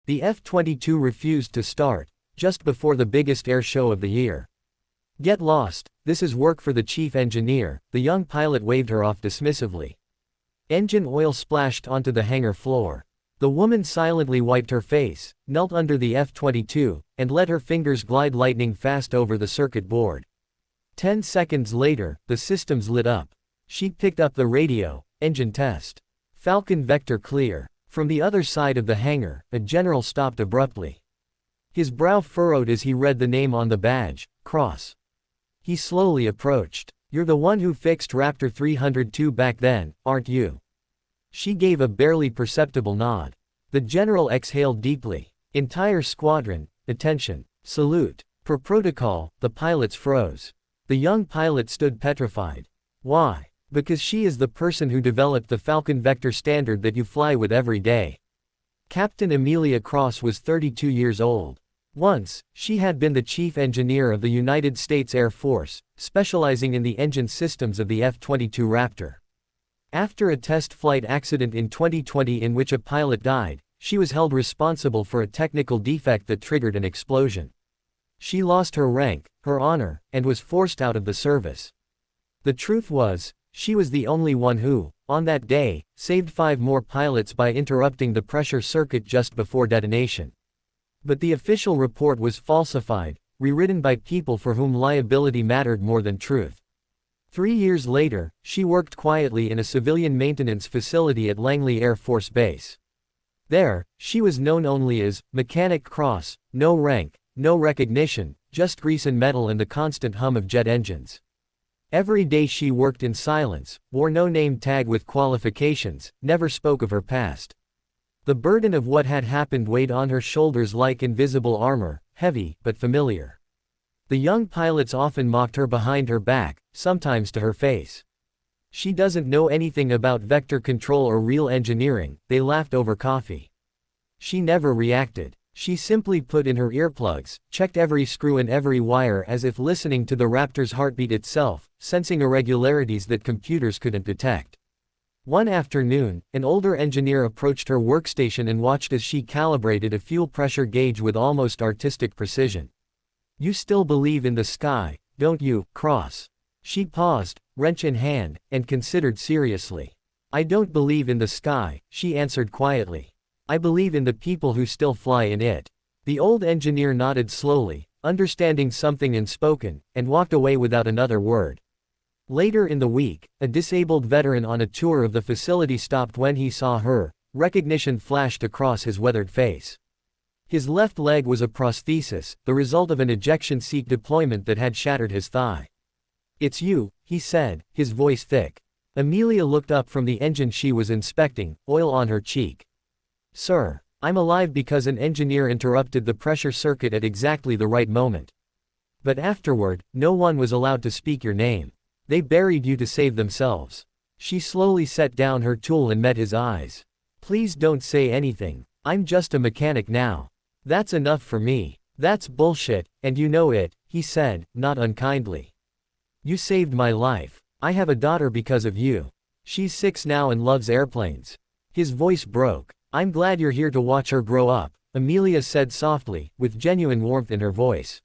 The F-22 refused to start, just before the biggest air show of the year. "Get lost, this is work for the chief engineer," the young pilot waved her off dismissively. Engine oil splashed onto the hangar floor. The woman silently wiped her face, knelt under the F-22, and let her fingers glide lightning fast over the circuit board. 10 seconds later, the systems lit up. She picked up the radio. "Engine test. Falcon vector clear." From the other side of the hangar, a general stopped abruptly. His brow furrowed as he read the name on the badge, Cross. He slowly approached. "You're the one who fixed Raptor 302 back then, aren't you?" She gave a barely perceptible nod. The general exhaled deeply. "Entire squadron, attention. Salute." Per protocol, the pilots froze. The young pilot stood petrified. "Why?" "Because she is the person who developed the Falcon Vector standard that you fly with every day." Captain Amelia Cross was 32 years old. Once, she had been the chief engineer of the United States Air Force, specializing in the engine systems of the F-22 Raptor. After a test flight accident in 2020 in which a pilot died, she was held responsible for a technical defect that triggered an explosion. She lost her rank, her honor, and was forced out of the service. The truth was, she was the only one who, on that day, saved 5 more pilots by interrupting the pressure circuit just before detonation. But the official report was falsified, rewritten by people for whom liability mattered more than truth. 3 years later, she worked quietly in a civilian maintenance facility at Langley Air Force Base. There, she was known only as Mechanic Cross, no rank, no recognition, just grease and metal and the constant hum of jet engines. Every day she worked in silence, wore no name tag with qualifications, never spoke of her past. The burden of what had happened weighed on her shoulders like invisible armor, heavy but familiar. The young pilots often mocked her behind her back, sometimes to her face. "She doesn't know anything about vector control or real engineering," they laughed over coffee. She never reacted. She simply put in her earplugs, checked every screw and every wire as if listening to the Raptor's heartbeat itself, sensing irregularities that computers couldn't detect. One afternoon, an older engineer approached her workstation and watched as she calibrated a fuel pressure gauge with almost artistic precision. "You still believe in the sky, don't you, Cross?" She paused, wrench in hand, and considered seriously. "I don't believe in the sky," she answered quietly. "I believe in the people who still fly in it." The old engineer nodded slowly, understanding something unspoken, and walked away without another word. Later in the week, a disabled veteran on a tour of the facility stopped when he saw her. Recognition flashed across his weathered face. His left leg was a prosthesis, the result of an ejection seat deployment that had shattered his thigh. "It's you," he said, his voice thick. Amelia looked up from the engine she was inspecting, oil on her cheek. "Sir, I'm alive because an engineer interrupted the pressure circuit at exactly the right moment. But afterward, no one was allowed to speak your name. They buried you to save themselves." She slowly set down her tool and met his eyes. "Please don't say anything. I'm just a mechanic now. That's enough for me." "That's bullshit, and you know it," he said, not unkindly. "You saved my life. I have a daughter because of you. She's 6 now and loves airplanes." His voice broke. "I'm glad you're here to watch her grow up," Amelia said softly, with genuine warmth in her voice.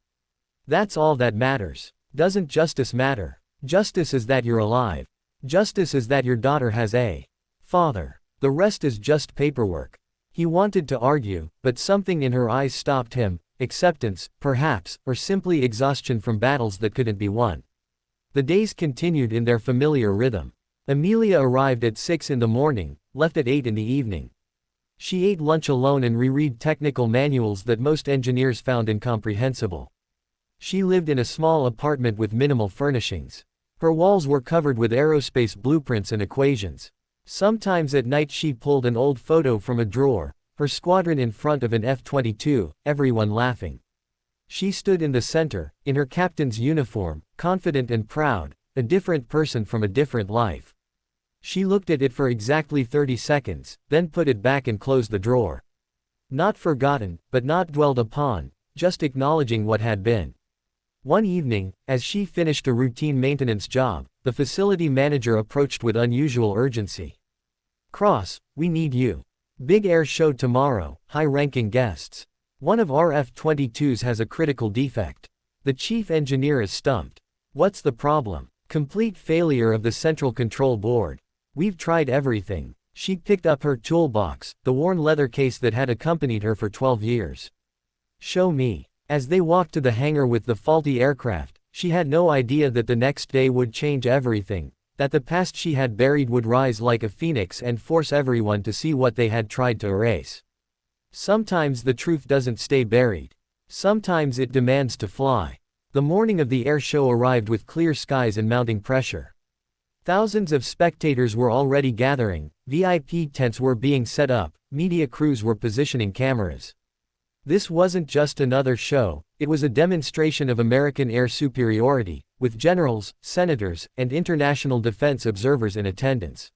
"That's all that matters. Doesn't justice matter? Justice is that you're alive. Justice is that your daughter has a father. The rest is just paperwork." He wanted to argue, but something in her eyes stopped him. Acceptance, perhaps, or simply exhaustion from battles that couldn't be won. The days continued in their familiar rhythm. Amelia arrived at 6 in the morning, left at 8 in the evening. She ate lunch alone and reread technical manuals that most engineers found incomprehensible. She lived in a small apartment with minimal furnishings. Her walls were covered with aerospace blueprints and equations. Sometimes at night she pulled an old photo from a drawer, her squadron in front of an F-22, everyone laughing. She stood in the center, in her captain's uniform, confident and proud, a different person from a different life. She looked at it for exactly 30 seconds, then put it back and closed the drawer. Not forgotten, but not dwelled upon, just acknowledging what had been. One evening, as she finished a routine maintenance job, the facility manager approached with unusual urgency. "Cross, we need you. Big air show tomorrow, high-ranking guests. One of our F-22s has a critical defect. The chief engineer is stumped. What's the problem? Complete failure of the central control board. We've tried everything. She picked up her toolbox, the worn leather case that had accompanied her for 12 years. Show me. As they walked to the hangar with the faulty aircraft, she had no idea that the next day would change everything, that the past she had buried would rise like a phoenix and force everyone to see what they had tried to erase. Sometimes the truth doesn't stay buried. Sometimes it demands to fly. The morning of the air show arrived with clear skies and mounting pressure. Thousands of spectators were already gathering, VIP tents were being set up, media crews were positioning cameras. This wasn't just another show, it was a demonstration of American air superiority, with generals, senators, and international defense observers in attendance.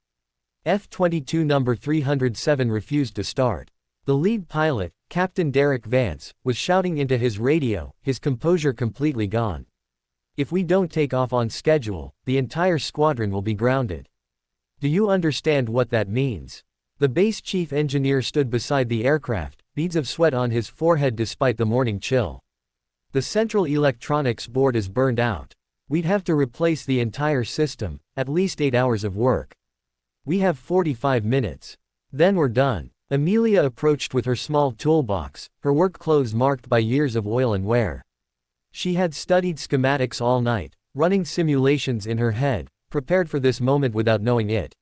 F-22 number 307 refused to start. The lead pilot, Captain Derek Vance, was shouting into his radio, his composure completely gone. If we don't take off on schedule, the entire squadron will be grounded. Do you understand what that means? The base chief engineer stood beside the aircraft, beads of sweat on his forehead despite the morning chill. The central electronics board is burned out. We'd have to replace the entire system, at least 8 hours of work. We have 45 minutes. Then we're done. Amelia approached with her small toolbox, her work clothes marked by years of oil and wear. She had studied schematics all night, running simulations in her head, prepared for this moment without knowing it.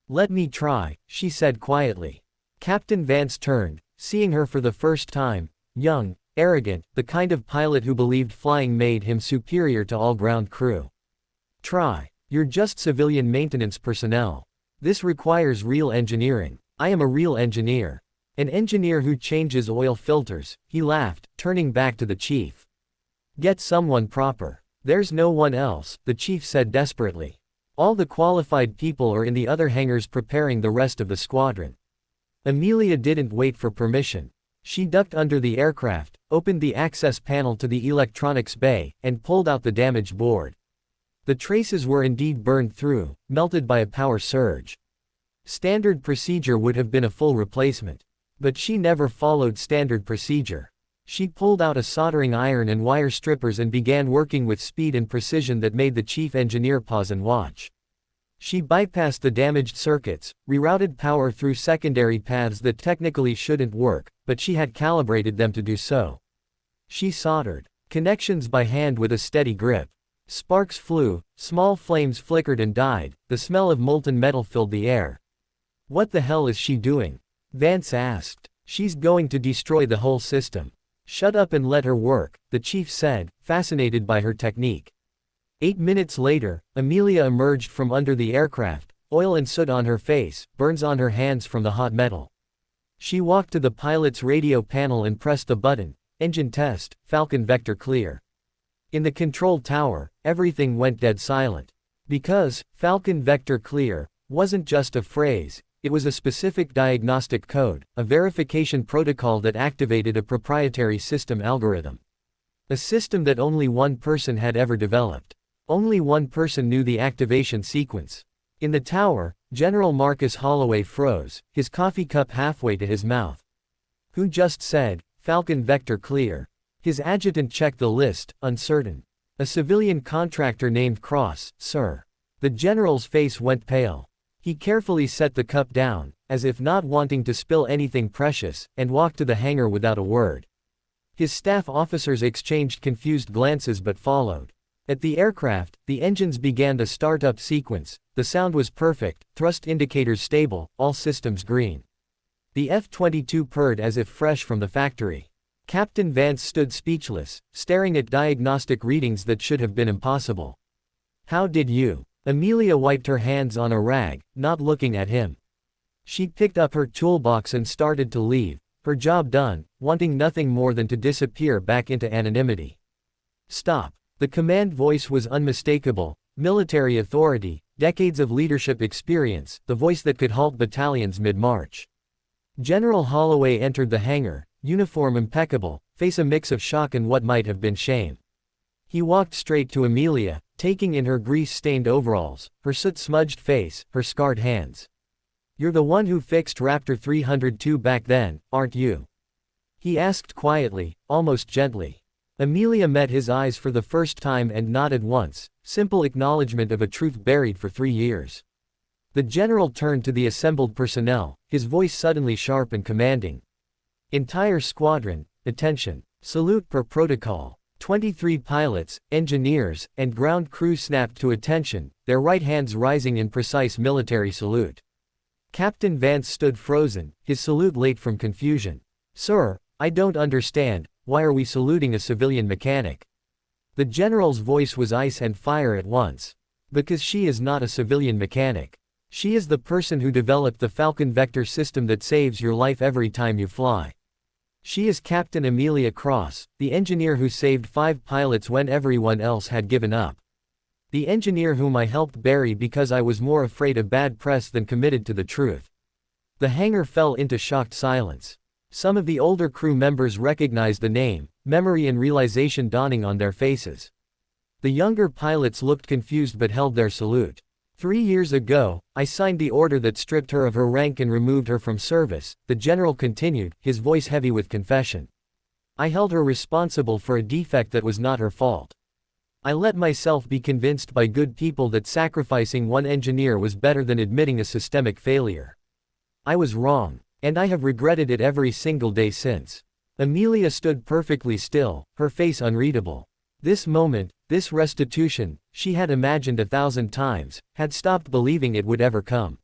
"Let me try," she said quietly. Captain Vance turned, seeing her for the first time, young, arrogant, the kind of pilot who believed flying made him superior to all ground crew. "Try. You're just civilian maintenance personnel. This requires real engineering. I am a real engineer. An engineer who changes oil filters," he laughed, turning back to the chief. "Get someone proper." "There's no one else," the chief said desperately. "All the qualified people are in the other hangars preparing the rest of the squadron." Amelia didn't wait for permission. She ducked under the aircraft, opened the access panel to the electronics bay, and pulled out the damaged board. The traces were indeed burned through, melted by a power surge. Standard procedure would have been a full replacement. But she never followed standard procedure. She pulled out a soldering iron and wire strippers and began working with speed and precision that made the chief engineer pause and watch. She bypassed the damaged circuits, rerouted power through secondary paths that technically shouldn't work, but she had calibrated them to do so. She soldered connections by hand with a steady grip. Sparks flew, small flames flickered and died, the smell of molten metal filled the air. "What the hell is she doing?" Vance asked. "She's going to destroy the whole system." "Shut up and let her work," the chief said, fascinated by her technique. 8 minutes later, Amelia emerged from under the aircraft, oil and soot on her face, burns on her hands from the hot metal. She walked to the pilot's radio panel and pressed the button, "Engine test, Falcon vector clear." In the control tower, everything went dead silent. Because "Falcon vector clear" wasn't just a phrase, it was a specific diagnostic code, a verification protocol that activated a proprietary system algorithm. A system that only one person had ever developed. Only one person knew the activation sequence. In the tower, General Marcus Holloway froze, his coffee cup halfway to his mouth. "Who just said, Falcon vector clear?" His adjutant checked the list, uncertain. "A civilian contractor named Cross, sir." The general's face went pale. He carefully set the cup down, as if not wanting to spill anything precious, and walked to the hangar without a word. His staff officers exchanged confused glances but followed. At the aircraft, the engines began the start-up sequence. The sound was perfect, thrust indicators stable, all systems green. The F-22 purred as if fresh from the factory. Captain Vance stood speechless, staring at diagnostic readings that should have been impossible. "How did you?" Amelia wiped her hands on a rag, not looking at him. She picked up her toolbox and started to leave, her job done, wanting nothing more than to disappear back into anonymity. "Stop." The command voice was unmistakable, military authority, decades of leadership experience, the voice that could halt battalions mid-march. General Holloway entered the hangar, uniform impeccable, face a mix of shock and what might have been shame. He walked straight to Amelia, taking in her grease-stained overalls, her soot-smudged face, her scarred hands. You're the one who fixed Raptor 302 back then, aren't you? He asked quietly, almost gently. Amelia met his eyes for the first time and nodded once, simple acknowledgement of a truth buried for 3 years. The general turned to the assembled personnel, his voice suddenly sharp and commanding. Entire squadron, attention. Salute per protocol. 23 pilots, engineers, and ground crew snapped to attention, their right hands rising in precise military salute. Captain Vance stood frozen, his salute late from confusion. Sir, I don't understand, why are we saluting a civilian mechanic? The general's voice was ice and fire at once. Because she is not a civilian mechanic. She is the person who developed the Falcon Vector system that saves your life every time you fly. She is Captain Amelia Cross, the engineer who saved 5 pilots when everyone else had given up. The engineer whom I helped bury because I was more afraid of bad press than committed to the truth. The hangar fell into shocked silence. Some of the older crew members recognized the name, memory and realization dawning on their faces. The younger pilots looked confused but held their salute. 3 years ago, I signed the order that stripped her of her rank and removed her from service, the general continued, his voice heavy with confession. I held her responsible for a defect that was not her fault. I let myself be convinced by good people that sacrificing one engineer was better than admitting a systemic failure. I was wrong, and I have regretted it every single day since. Amelia stood perfectly still, her face unreadable. This moment, this restitution, she had imagined 1,000 times, had stopped believing it would ever come.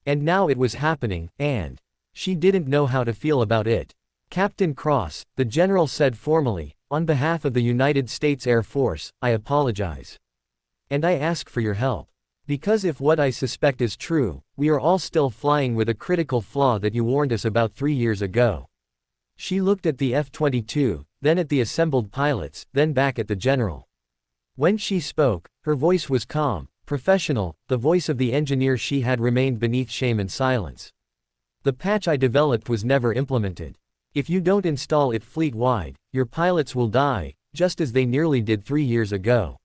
And now it was happening, and she didn't know how to feel about it. Captain Cross, the general said formally, on behalf of the United States Air Force, I apologize. And I ask for your help. Because if what I suspect is true, we are all still flying with a critical flaw that you warned us about 3 years ago. She looked at the F-22, then at the assembled pilots, then back at the general. When she spoke, her voice was calm, professional, the voice of the engineer she had remained beneath shame and silence. The patch I developed was never implemented. If you don't install it fleet-wide, your pilots will die, just as they nearly did 3 years ago.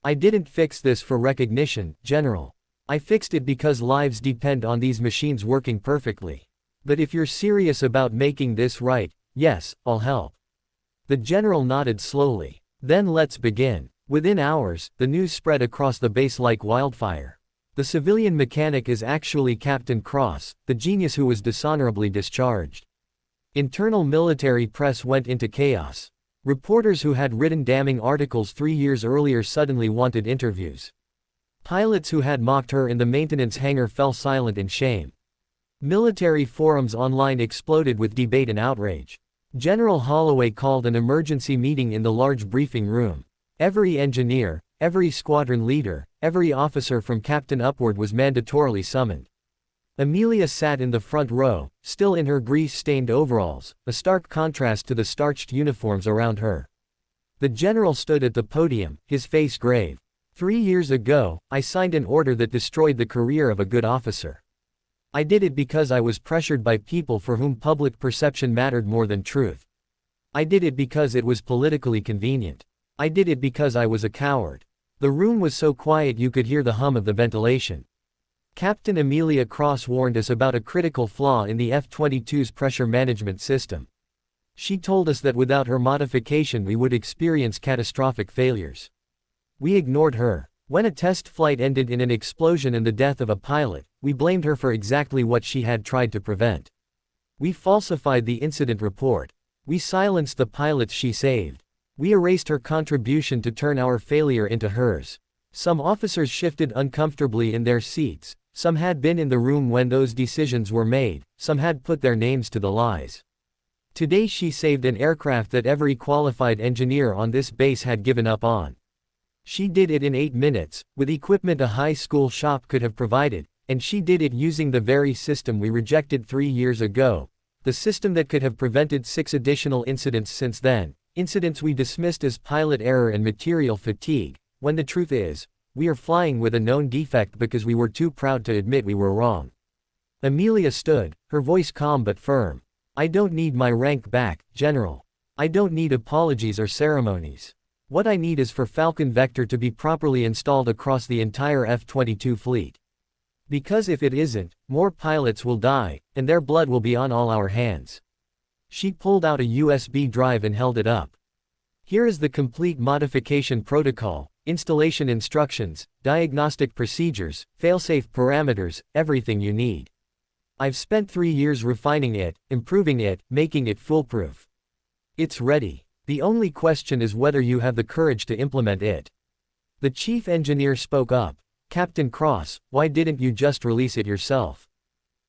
I didn't fix this for recognition, General. I fixed it because lives depend on these machines working perfectly. But if you're serious about making this right, yes, I'll help. The general nodded slowly. Then let's begin. Within hours, the news spread across the base like wildfire. The civilian mechanic is actually Captain Cross, the genius who was dishonorably discharged. Internal military press went into chaos. Reporters who had written damning articles 3 years earlier suddenly wanted interviews. Pilots who had mocked her in the maintenance hangar fell silent in shame. Military forums online exploded with debate and outrage. General Holloway called an emergency meeting in the large briefing room. Every engineer, every squadron leader, every officer from captain upward was mandatorily summoned. Amelia sat in the front row, still in her grease-stained overalls, a stark contrast to the starched uniforms around her. The general stood at the podium, his face grave. 3 years ago, I signed an order that destroyed the career of a good officer. I did it because I was pressured by people for whom public perception mattered more than truth. I did it because it was politically convenient. I did it because I was a coward. The room was so quiet you could hear the hum of the ventilation. Captain Amelia Cross warned us about a critical flaw in the F-22's pressure management system. She told us that without her modification we would experience catastrophic failures. We ignored her. When a test flight ended in an explosion and the death of a pilot, we blamed her for exactly what she had tried to prevent. We falsified the incident report. We silenced the pilots she saved. We erased her contribution to turn our failure into hers. Some officers shifted uncomfortably in their seats, some had been in the room when those decisions were made, some had put their names to the lies. Today she saved an aircraft that every qualified engineer on this base had given up on. She did it in 8 minutes, with equipment a high school shop could have provided, and she did it using the very system we rejected 3 years ago, the system that could have prevented 6 additional incidents since then, incidents we dismissed as pilot error and material fatigue, when the truth is, we are flying with a known defect because we were too proud to admit we were wrong. Amelia stood, her voice calm but firm. I don't need my rank back, General. I don't need apologies or ceremonies. What I need is for Falcon Vector to be properly installed across the entire F-22 fleet. Because if it isn't, more pilots will die, and their blood will be on all our hands. She pulled out a USB drive and held it up. Here is the complete modification protocol, installation instructions, diagnostic procedures, failsafe parameters, everything you need. I've spent 3 years refining it, improving it, making it foolproof. It's ready. The only question is whether you have the courage to implement it. The chief engineer spoke up. Captain Cross, why didn't you just release it yourself?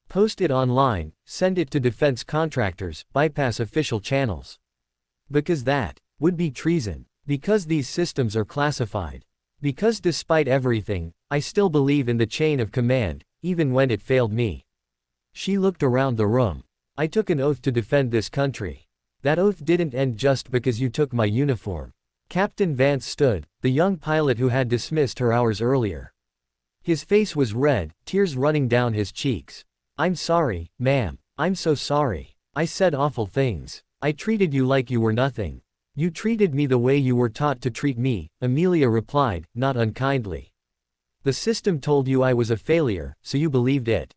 Post it online, send it to defense contractors, bypass official channels. Because that would be treason. Because these systems are classified. Because despite everything, I still believe in the chain of command, even when it failed me. She looked around the room. I took an oath to defend this country. That oath didn't end just because you took my uniform. Captain Vance stood, the young pilot who had dismissed her hours earlier. His face was red, tears running down his cheeks. I'm sorry, ma'am. I'm so sorry. I said awful things. I treated you like you were nothing. You treated me the way you were taught to treat me, Amelia replied, not unkindly. The system told you I was a failure, so you believed it.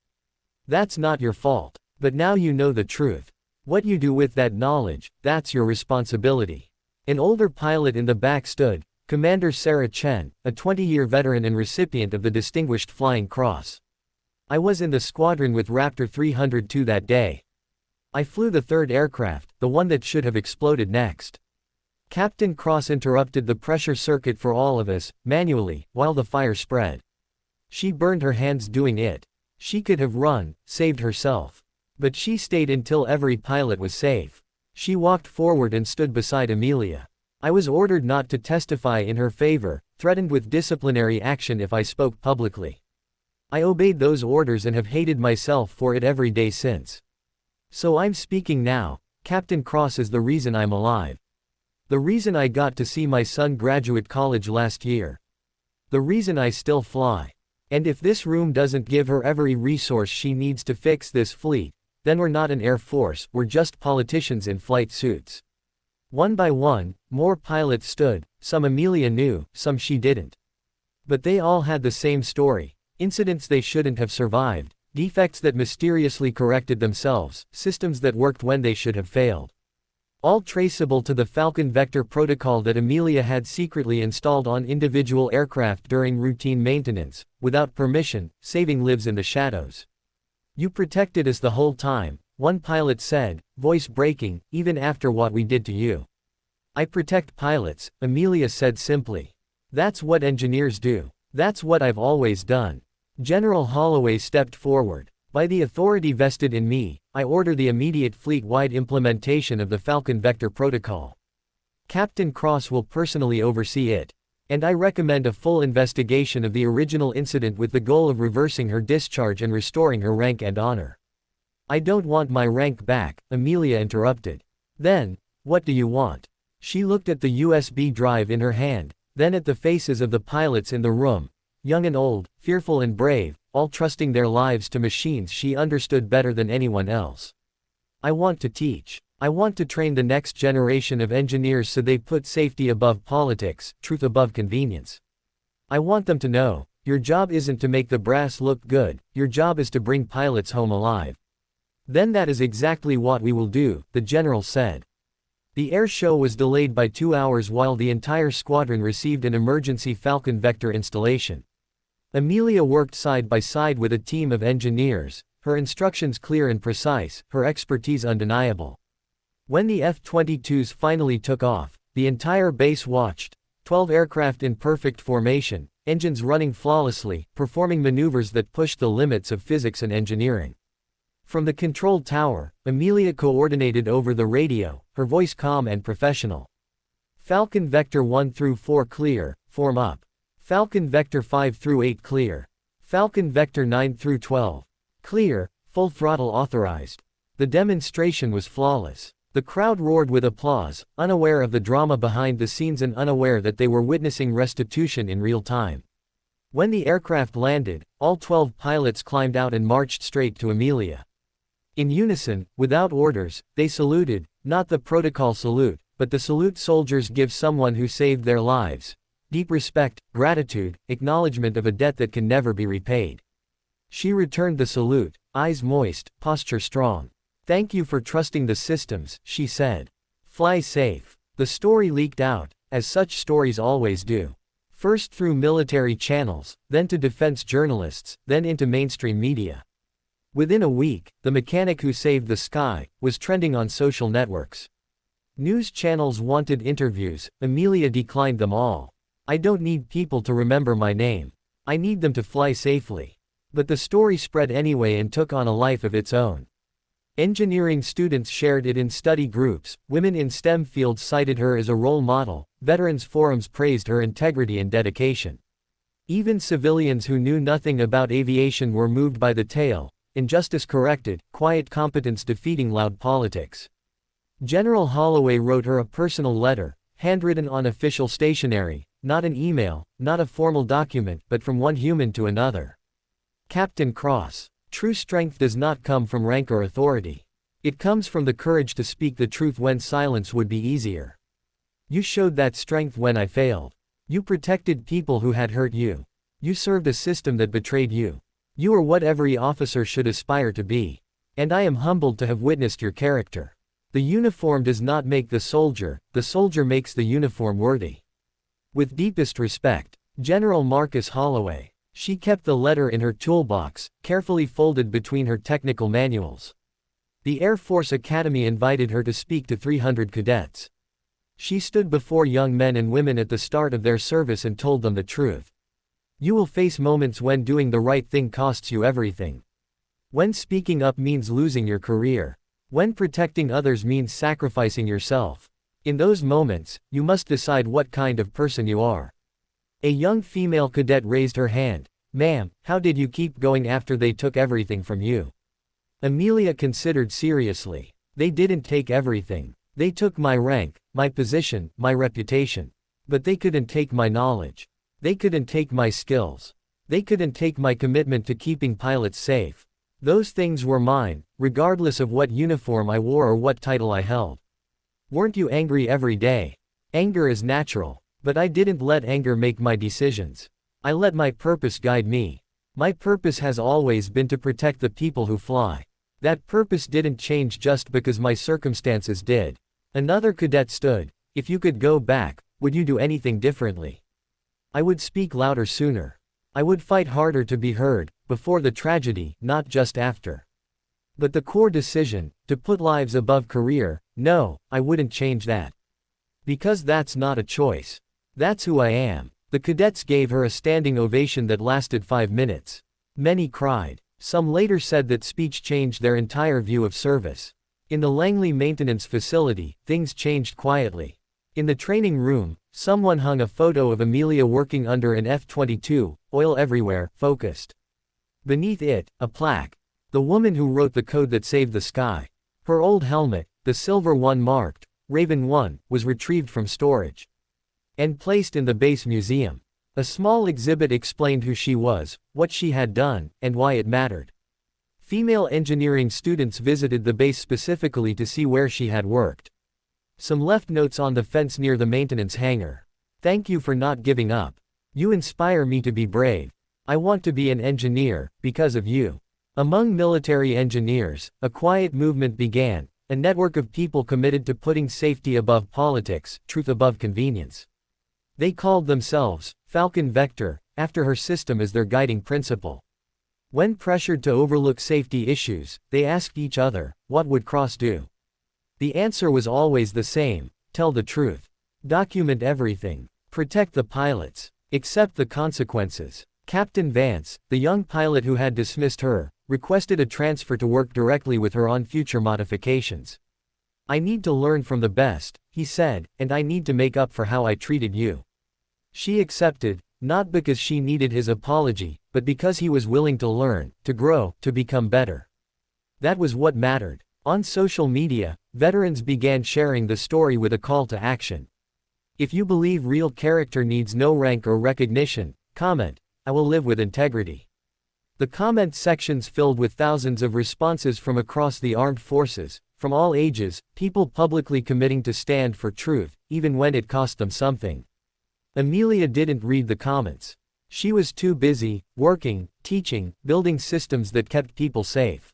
That's not your fault. But now you know the truth. What you do with that knowledge, that's your responsibility. An older pilot in the back stood, Commander Sarah Chen, a 20-year veteran and recipient of the Distinguished Flying Cross. I was in the squadron with Raptor 302 that day. I flew the third aircraft, the one that should have exploded next. Captain Cross interrupted the pressure circuit for all of us, manually, while the fire spread. She burned her hands doing it. She could have run, saved herself. But she stayed until every pilot was safe. She walked forward and stood beside Amelia. I was ordered not to testify in her favor, threatened with disciplinary action if I spoke publicly. I obeyed those orders and have hated myself for it every day since. So I'm speaking now. Captain Cross is the reason I'm alive. The reason I got to see my son graduate college last year. The reason I still fly. And if this room doesn't give her every resource she needs to fix this fleet, then we're not an air force, we're just politicians in flight suits. One by one, more pilots stood, some Amelia knew, some she didn't. But they all had the same story, incidents they shouldn't have survived, defects that mysteriously corrected themselves, systems that worked when they should have failed. All traceable to the Falcon Vector protocol that Amelia had secretly installed on individual aircraft during routine maintenance, without permission, saving lives in the shadows. You protected us the whole time, one pilot said, voice breaking, even after what we did to you. I protect pilots, Amelia said simply. That's what engineers do. That's what I've always done. General Holloway stepped forward. By the authority vested in me, I order the immediate fleet-wide implementation of the Falcon Vector Protocol. Captain Cross will personally oversee it. And I recommend a full investigation of the original incident with the goal of reversing her discharge and restoring her rank and honor. I don't want my rank back, Amelia interrupted. Then, what do you want? She looked at the USB drive in her hand, then at the faces of the pilots in the room, young and old, fearful and brave, all trusting their lives to machines she understood better than anyone else. I want to teach. I want to train the next generation of engineers so they put safety above politics, truth above convenience. I want them to know, your job isn't to make the brass look good, your job is to bring pilots home alive. Then that is exactly what we will do, the general said. The air show was delayed by 2 hours while the entire squadron received an emergency Falcon Vector installation. Amelia worked side by side with a team of engineers, her instructions clear and precise, her expertise undeniable. When the F-22s finally took off, the entire base watched, 12 aircraft in perfect formation, engines running flawlessly, performing maneuvers that pushed the limits of physics and engineering. From the control tower, Amelia coordinated over the radio, her voice calm and professional. Falcon Vector 1 through 4 clear, form up. Falcon Vector 5 through 8 clear. Falcon Vector 9 through 12. Clear, full throttle authorized. The demonstration was flawless. The crowd roared with applause, unaware of the drama behind the scenes and unaware that they were witnessing restitution in real time. When the aircraft landed, all 12 pilots climbed out and marched straight to Amelia. In unison, without orders, they saluted, not the protocol salute, but the salute soldiers give someone who saved their lives. Deep respect, gratitude, acknowledgement of a debt that can never be repaid. She returned the salute, eyes moist, posture strong. "Thank you for trusting the systems," she said. "Fly safe." The story leaked out, as such stories always do. First through military channels, then to defense journalists, then into mainstream media. Within a week, the mechanic who saved the sky was trending on social networks. News channels wanted interviews, Amelia declined them all. "I don't need people to remember my name. I need them to fly safely." But the story spread anyway and took on a life of its own. Engineering students shared it in study groups, women in STEM fields cited her as a role model, veterans forums praised her integrity and dedication. Even civilians who knew nothing about aviation were moved by the tale. Injustice corrected, quiet competence defeating loud politics. General Holloway wrote her a personal letter, handwritten on official stationery, not an email, not a formal document, but from one human to another. Captain Cross. True strength does not come from rank or authority. It comes from the courage to speak the truth when silence would be easier. You showed that strength when I failed. You protected people who had hurt you. You served a system that betrayed you. You are what every officer should aspire to be. And I am humbled to have witnessed your character. The uniform does not make the soldier makes the uniform worthy. With deepest respect, General Marcus Holloway. She kept the letter in her toolbox, carefully folded between her technical manuals. The Air Force Academy invited her to speak to 300 cadets. She stood before young men and women at the start of their service and told them the truth. You will face moments when doing the right thing costs you everything. When speaking up means losing your career. When protecting others means sacrificing yourself. In those moments, you must decide what kind of person you are. A young female cadet raised her hand. "Ma'am, how did you keep going after they took everything from you?" Amelia considered seriously. "They didn't take everything. They took my rank, my position, my reputation. But they couldn't take my knowledge. They couldn't take my skills. They couldn't take my commitment to keeping pilots safe. Those things were mine, regardless of what uniform I wore or what title I held." Weren't you angry every day? Anger is natural. But I didn't let anger make my decisions. I let my purpose guide me. My purpose has always been to protect the people who fly. That purpose didn't change just because my circumstances did. Another cadet stood. "If you could go back, would you do anything differently?" "I would speak louder sooner. I would fight harder to be heard, before the tragedy, not just after." But the core decision, to put lives above career, no, I wouldn't change that. Because that's not a choice. That's who I am. The cadets gave her a standing ovation that lasted 5 minutes. Many cried. Some later said that speech changed their entire view of service. In the Langley maintenance facility, things changed quietly. In the training room, someone hung a photo of Amelia working under an F-22, oil everywhere, focused. Beneath it, a plaque. The woman who wrote the code that saved the sky. Her old helmet, the silver one marked Raven 1, was retrieved from storage and placed in the base museum. A small exhibit explained who she was, what she had done, and why it mattered. Female engineering students visited the base specifically to see where she had worked. Some left notes on the fence near the maintenance hangar. "Thank you for not giving up. You inspire me to be brave. I want to be an engineer, because of you." Among military engineers, a quiet movement began, a network of people committed to putting safety above politics, truth above convenience. They called themselves Falcon Vector, after her system as their guiding principle. When pressured to overlook safety issues, they asked each other, what would Cross do? The answer was always the same: tell the truth. Document everything. Protect the pilots. Accept the consequences. Captain Vance, the young pilot who had dismissed her, requested a transfer to work directly with her on future modifications. "I need to learn from the best," he said, "and I need to make up for how I treated you." She accepted, not because she needed his apology, but because he was willing to learn, to grow, to become better. That was what mattered. On social media, veterans began sharing the story with a call to action. If you believe real character needs no rank or recognition, comment, "I will live with integrity." The comment sections filled with thousands of responses from across the armed forces, from all ages, people publicly committing to stand for truth, even when it cost them something. Amelia didn't read the comments. She was too busy, working, teaching, building systems that kept people safe.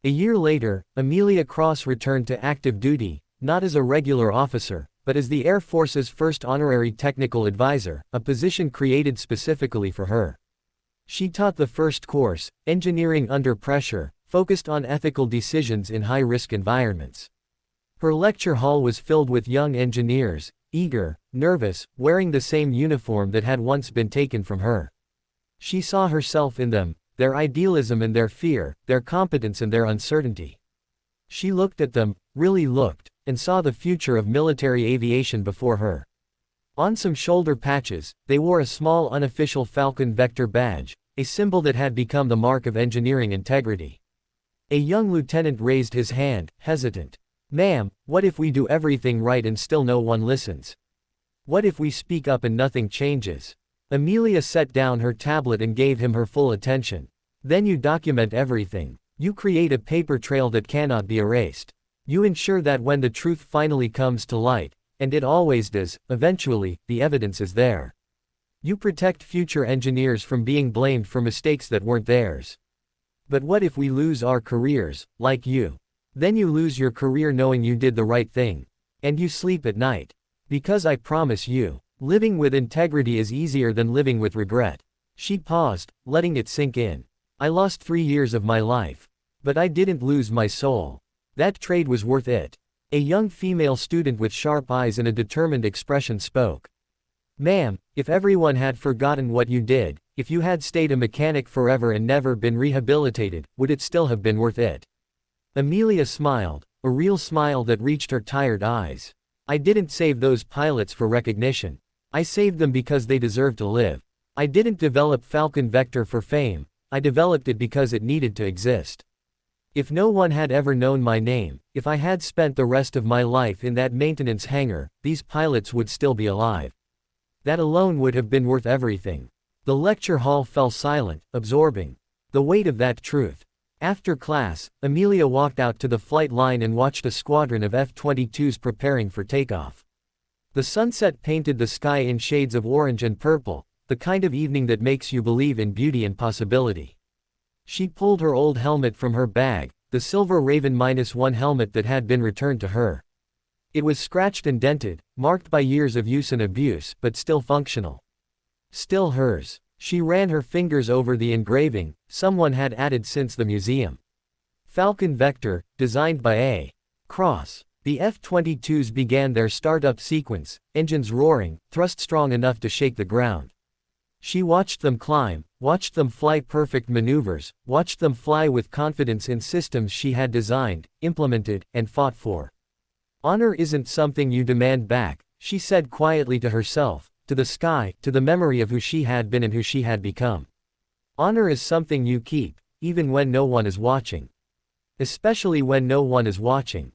A year later, Amelia Cross returned to active duty, not as a regular officer, but as the Air Force's first honorary technical advisor, a position created specifically for her. She taught the first course, Engineering Under Pressure, focused on ethical decisions in high-risk environments. Her lecture hall was filled with young engineers, eager, nervous, wearing the same uniform that had once been taken from her. She saw herself in them, their idealism and their fear, their competence and their uncertainty. She looked at them, really looked, and saw the future of military aviation before her. On some shoulder patches, they wore a small unofficial Falcon Vector badge, a symbol that had become the mark of engineering integrity. A young lieutenant raised his hand, hesitant. "Ma'am, what if we do everything right and still no one listens? What if we speak up and nothing changes?" Amelia set down her tablet and gave him her full attention. "Then you document everything. You create a paper trail that cannot be erased. You ensure that when the truth finally comes to light, and it always does, eventually, the evidence is there. You protect future engineers from being blamed for mistakes that weren't theirs. But what if we lose our careers, like you? Then you lose your career knowing you did the right thing. And you sleep at night. Because I promise you, living with integrity is easier than living with regret." She paused, letting it sink in. "I lost 3 years of my life. But I didn't lose my soul. That trade was worth it." A young female student with sharp eyes and a determined expression spoke. "Ma'am, if everyone had forgotten what you did, if you had stayed a mechanic forever and never been rehabilitated, would it still have been worth it?" Amelia smiled, a real smile that reached her tired eyes. "I didn't save those pilots for recognition. I saved them because they deserved to live. I didn't develop Falcon Vector for fame, I developed it because it needed to exist. If no one had ever known my name, if I had spent the rest of my life in that maintenance hangar, these pilots would still be alive. That alone would have been worth everything." The lecture hall fell silent, absorbing the weight of that truth. After class, Amelia walked out to the flight line and watched a squadron of F-22s preparing for takeoff. The sunset painted the sky in shades of orange and purple, the kind of evening that makes you believe in beauty and possibility. She pulled her old helmet from her bag, the silver Raven -1 helmet that had been returned to her. It was scratched and dented, marked by years of use and abuse, but still functional. Still hers. She ran her fingers over the engraving, someone had added since the museum. Falcon Vector, designed by A. Cross. The F-22s began their startup sequence, engines roaring, thrust strong enough to shake the ground. She watched them climb, watched them fly perfect maneuvers, watched them fly with confidence in systems she had designed, implemented, and fought for. "Honor isn't something you demand back," she said quietly to herself, to the sky, to the memory of who she had been and who she had become. "Honor is something you keep, even when no one is watching. Especially when no one is watching."